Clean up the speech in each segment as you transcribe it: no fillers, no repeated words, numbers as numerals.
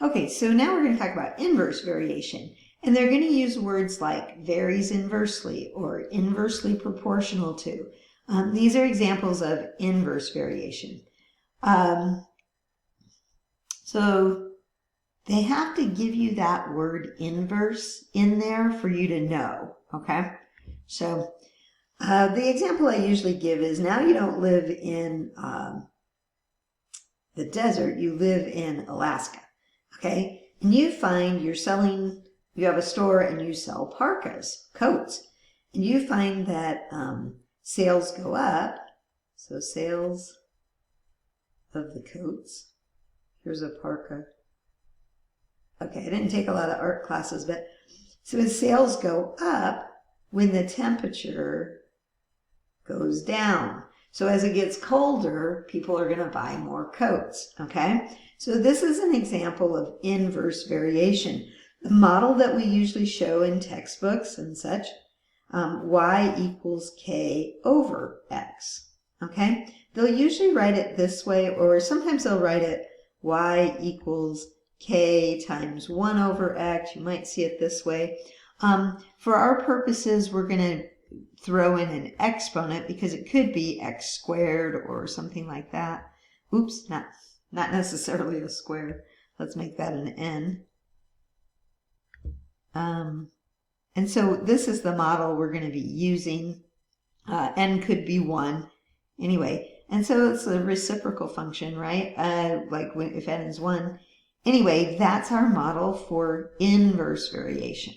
Okay, so now we're going to talk about inverse variation. And they're going to use words like varies inversely or inversely proportional to. These are examples of inverse variation. So they have to give you that word inverse in there for you to know, okay? So the example I usually give is, now you don't live in the desert, you live in Alaska, okay? And you find you have a store and you sell parkas, coats, and you find that sales go up, so sales of the coats, here's a parka. Okay, I didn't take a lot of art classes, but so as sales go up when the temperature goes down. So as it gets colder, people are going to buy more coats, okay? So this is an example of inverse variation. The model that we usually show in textbooks and such, y equals k over x, okay? They'll usually write it this way, or sometimes they'll write it y equals k times 1 over x. You might see it this way. For our purposes, we're going to throw in an exponent because it could be x squared or something like that. Oops, not necessarily a square. Let's make that an n. And so this is the model we're going to be using. N could be 1. Anyway, and so it's a reciprocal function, right? If n is 1. Anyway, that's our model for inverse variation.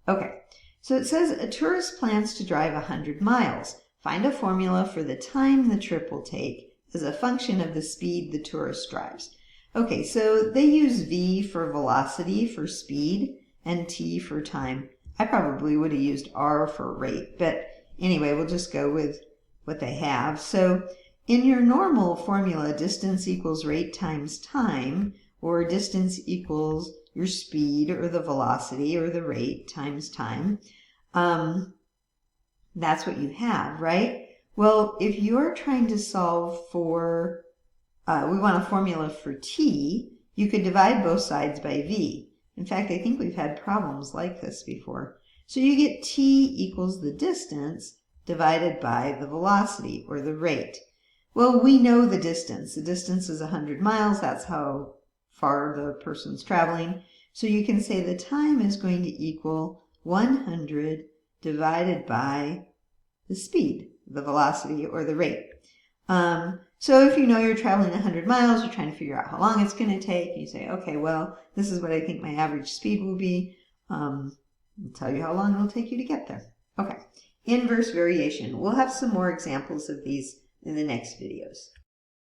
Okay. So it says a tourist plans to drive 100 miles. Find a formula for the time the trip will take as a function of the speed the tourist drives. Okay, so they use v for velocity, for speed, and t for time. I probably would have used r for rate, but anyway, we'll just go with what they have. So in your normal formula, distance equals rate times time, or distance equals your speed or the velocity or the rate times time. That's what you have, right? Well, if you're trying to solve for, we want a formula for t, you could divide both sides by v. In fact, I think we've had problems like this before. So you get t equals the distance divided by the velocity or the rate. Well, we know the distance. The distance is 100 miles. That's how far the person's traveling. So you can say the time is going to equal 100 divided by the speed, the velocity, or the rate. So if you know you're traveling 100 miles, you're trying to figure out how long it's going to take, you say, okay, well, this is what I think my average speed will be. I'll tell you how long it'll take you to get there. Okay, inverse variation. We'll have some more examples of these in the next videos.